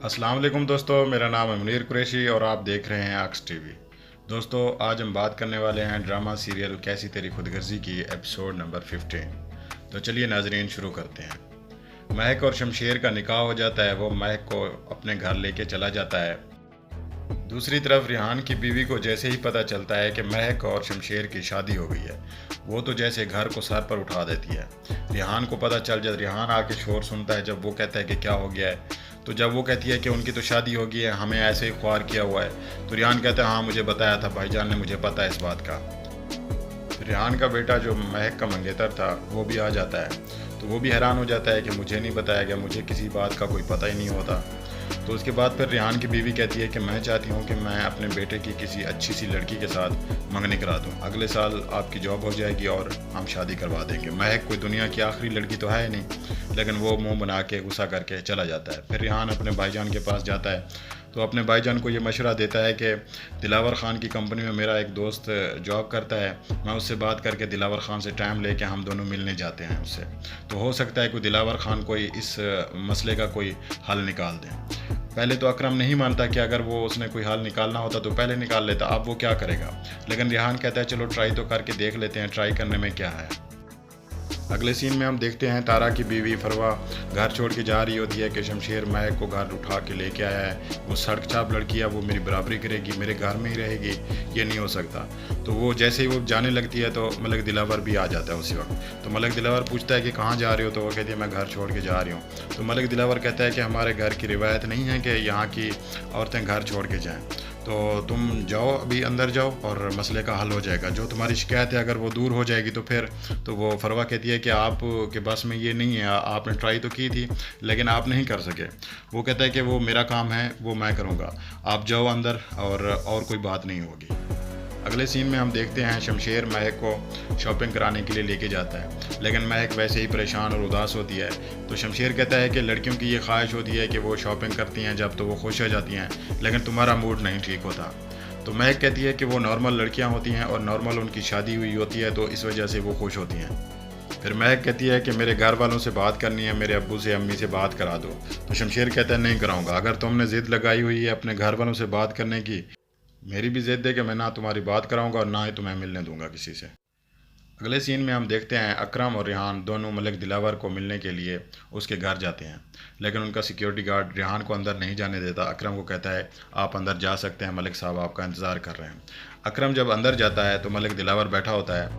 अस्सलाम वालेकुम दोस्तों, मेरा नाम है मुनीर कुरैशी और आप देख रहे हैं आक्स टीवी। दोस्तों, आज हम बात करने वाले हैं ड्रामा सीरियल कैसी तेरी खुदगर्जी की एपिसोड नंबर 15। तो चलिए नाजरीन शुरू करते हैं। महक और शमशेर का निकाह हो जाता है। वो महक को अपने घर लेके चला जाता है। दूसरी तरफ रिहान की बीवी को जैसे ही पता चलता है कि महक और शमशेर की शादी हो गई है, वो तो जैसे घर को सर पर उठा देती है। रिहान को पता चल जाता, रिहान आके शोर सुनता है जब वो कहता है कि क्या हो गया है। तो जब वो कहती है कि उनकी तो शादी हो गई है, हमें ऐसे ही ख्वार किया हुआ है, तो रिहान कहता है हाँ मुझे बताया था, भाईजान ने मुझे पता है इस बात का। रिहान का बेटा जो महक का मंगेतर था वो भी आ जाता है। तो वो भी हैरान हो जाता है कि मुझे नहीं बताया गया, मुझे किसी बात का कोई पता ही नहीं होता। तो उसके बाद फिर रिहान की बीवी कहती है कि मैं चाहती हूँ कि मैं अपने बेटे की किसी अच्छी सी लड़की के साथ मंगनी करा दूँ। अगले साल आपकी जॉब हो जाएगी और हम शादी करवा देंगे। महक कोई दुनिया की आखिरी लड़की तो है ही नहीं, लेकिन वो मुंह बना के गुस्सा करके चला जाता है। फिर रिहान अपने भाईजान के पास जाता है तो अपने भाईजान को ये मशवरा देता है कि दिलावर ख़ान की कंपनी में मेरा एक दोस्त जॉब करता है, मैं उससे बात करके दिलावर ख़ान से टाइम लेके हम दोनों मिलने जाते हैं उससे। तो हो सकता है कि दिलावर ख़ान कोई इस मसले का कोई हल निकाल दें। पहले तो अकरम नहीं मानता कि अगर वो उसने कोई हल निकालना होता तो पहले निकाल लेता, अब वो क्या करेगा। लेकिन रिहान कहता है चलो ट्राई तो करके देख लेते हैं, ट्राई करने में क्या है। अगले सीन में हम देखते हैं तारा की बीवी फरवा घर छोड़ के जा रही होती है कि शमशेर महक को घर उठा के लेके आया है, वो सड़क छाप लड़की है, वो मेरी बराबरी करेगी, मेरे घर में ही रहेगी, ये नहीं हो सकता। तो वो जैसे ही वो जाने लगती है तो मलक दिलावर भी आ जाता है उसी वक्त। तो मलक दिलावर पूछता है कि कहाँ जा रही हो, तो वो कहती है मैं घर छोड़ के जा रही हूँ। तो मलक दिलावर कहता है कि हमारे घर की रिवायत नहीं है कि यहाँ की औरतें घर छोड़ के जाएँ, तो तुम जाओ, अभी अंदर जाओ और मसले का हल हो जाएगा। जो तुम्हारी शिकायत है अगर वो दूर हो जाएगी तो फिर तो वो फरवा कहती है कि आप के बस में ये नहीं है, आपने ट्राई तो की थी लेकिन आप नहीं कर सके। वो कहता है कि वो मेरा काम है, वो मैं करूँगा, आप जाओ अंदर और कोई बात नहीं होगी। अगले सीन में हम देखते हैं शमशेर महक को शॉपिंग कराने के लिए लेके जाता है, लेकिन महक वैसे ही परेशान और उदास होती है। तो शमशेर कहता है कि लड़कियों की ये ख्वाहिश होती है कि वो शॉपिंग करती हैं जब तो वो खुश हो जाती हैं, लेकिन तुम्हारा मूड नहीं ठीक होता। तो महक कहती है कि वो नॉर्मल लड़कियां होती हैं और नॉर्मल उनकी शादी हुई होती है, तो इस वजह से वो खुश होती हैं। फिर महक कहती है कि मेरे घर वालों से बात करनी है, मेरे अब्बू से अम्मी से बात करा दो। तो शमशेर कहता है नहीं कराऊंगा, अगर तुमने ज़िद लगाई हुई है अपने घर वालों से बात करने की, मेरी भी ज़िद है कि मैं ना तुम्हारी बात कराऊंगा और ना ही तुम्हें मिलने दूंगा किसी से। अगले सीन में हम देखते हैं अकरम और रिहान दोनों मलिक दिलावर को मिलने के लिए उसके घर जाते हैं, लेकिन उनका सिक्योरिटी गार्ड रिहान को अंदर नहीं जाने देता। अकरम को कहता है आप अंदर जा सकते हैं, मलिक साहब आपका इंतज़ार कर रहे हैं। अकरम जब अंदर जाता है तो मलिक दिलावर बैठा होता है।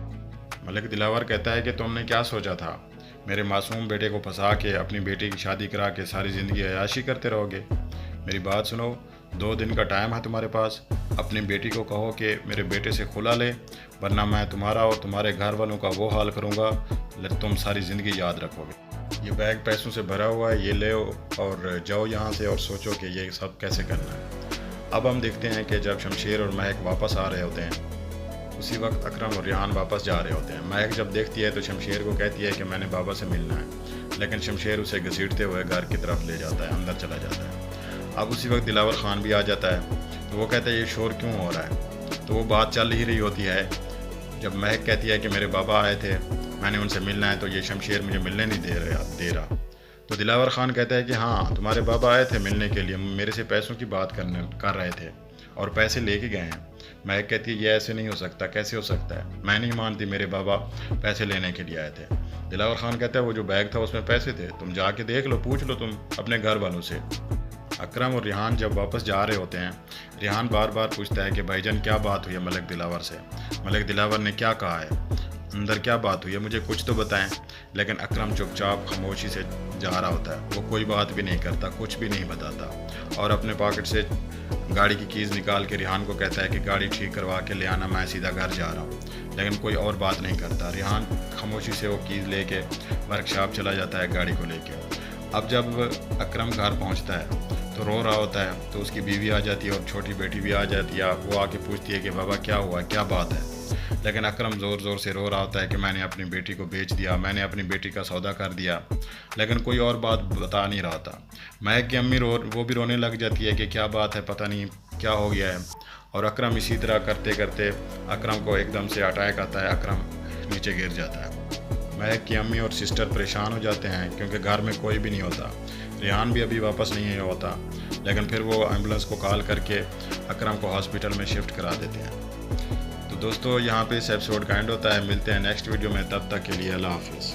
मलिक दिलावर कहता है कि तुमने क्या सोचा था, मेरे मासूम बेटे को फंसा के अपनी बेटी की शादी करा के सारी ज़िंदगी अयाशी करते रहोगे। मेरी बात सुनो, 2 दिन का टाइम है तुम्हारे पास, अपनी बेटी को कहो कि मेरे बेटे से खुला ले, वरना मैं तुम्हारा और तुम्हारे घर वालों का वो हाल करूँगा तुम सारी ज़िंदगी याद रखोगे। ये बैग पैसों से भरा हुआ है, ये ले और जाओ यहाँ से और सोचो कि ये सब कैसे करना है। अब हम देखते हैं कि जब शमशेर और महक वापस आ रहे होते हैं, उसी वक्त अकरम और रिहान वापस जा रहे होते हैं। महक जब देखती है तो शमशेर को कहती है कि मैंने बाबा से मिलना है, लेकिन शमशेर उसे घसीटते हुए घर की तरफ ले जाता है, अंदर चला जाता है। अब उसी वक्त दिलावर ख़ान भी आ जाता है। तो वो कहता है ये शोर क्यों हो रहा है। तो वो बात चल ही रही होती है जब महक कहती है कि मेरे बाबा आए थे, मैंने उनसे मिलना है, तो ये शमशेर मुझे मिलने नहीं दे रहा। तो दिलावर ख़ान कहता है कि हाँ तुम्हारे बाबा आए थे मिलने के लिए, मेरे से पैसों की बात कर रहे थे और पैसे लेके गए हैं। महक कहती है ये ऐसे नहीं हो सकता, कैसे हो सकता है, मैं नहीं मानती मेरे बाबा पैसे लेने के लिए आए थे। दिलावर ख़ान कहता है वो जो बैग था उसमें पैसे थे, तुम जाके देख लो, पूछ लो तुम अपने घर वालों से। अकरम और रिहान जब वापस जा रहे होते हैं, रिहान बार बार पूछता है कि भाईजान क्या बात हुई है मलिक दिलावर से, मलिक दिलावर ने क्या कहा है, अंदर क्या बात हुई है, मुझे कुछ तो बताएं। लेकिन अकरम चुपचाप खामोशी से जा रहा होता है, वो कोई बात भी नहीं करता, कुछ भी नहीं बताता और अपने पॉकेट से गाड़ी की कीज़ निकाल के रिहान को कहता है कि गाड़ी ठीक करवा के ले आना, मैं सीधा घर जा रहा हूँ। लेकिन कोई और बात नहीं करता। रिहान खामोशी से वो कीज़ लेके वर्कशॉप चला जाता है गाड़ी को लेके। अब जब अकरम घर पहुँचता है तो रो रहा होता है, तो उसकी बीवी आ जाती है और छोटी बेटी भी आ जाती है। वो आके पूछती है कि बाबा क्या हुआ, क्या बात है। लेकिन अकरम ज़ोर ज़ोर से रो रहा होता है कि मैंने अपनी बेटी को बेच दिया, मैंने अपनी बेटी का सौदा कर दिया, लेकिन कोई और बात बता नहीं रहा था। महक की अम्मी वो भी रोने लग जाती है कि क्या बात है, पता नहीं क्या हो गया है। और अकरम इसी तरह करते करते अकरम को एकदम से अटैक आता है, अकरम नीचे गिर जाता है। महक की अम्मी और सिस्टर परेशान हो जाते हैं क्योंकि घर में कोई भी नहीं होता। ریحان بھی ابھی واپس نہیں ہوتا، لیکن پھر وہ ایمبولنس کو کال کر کے اکرم کو ہاسپٹل میں شفٹ کرا دیتے ہیں۔ تو دوستو یہاں پہ اس ایپیسوڈ کا اینڈ ہوتا ہے، ملتے ہیں نیکسٹ ویڈیو میں، تب تک کے لیے اللہ حافظ۔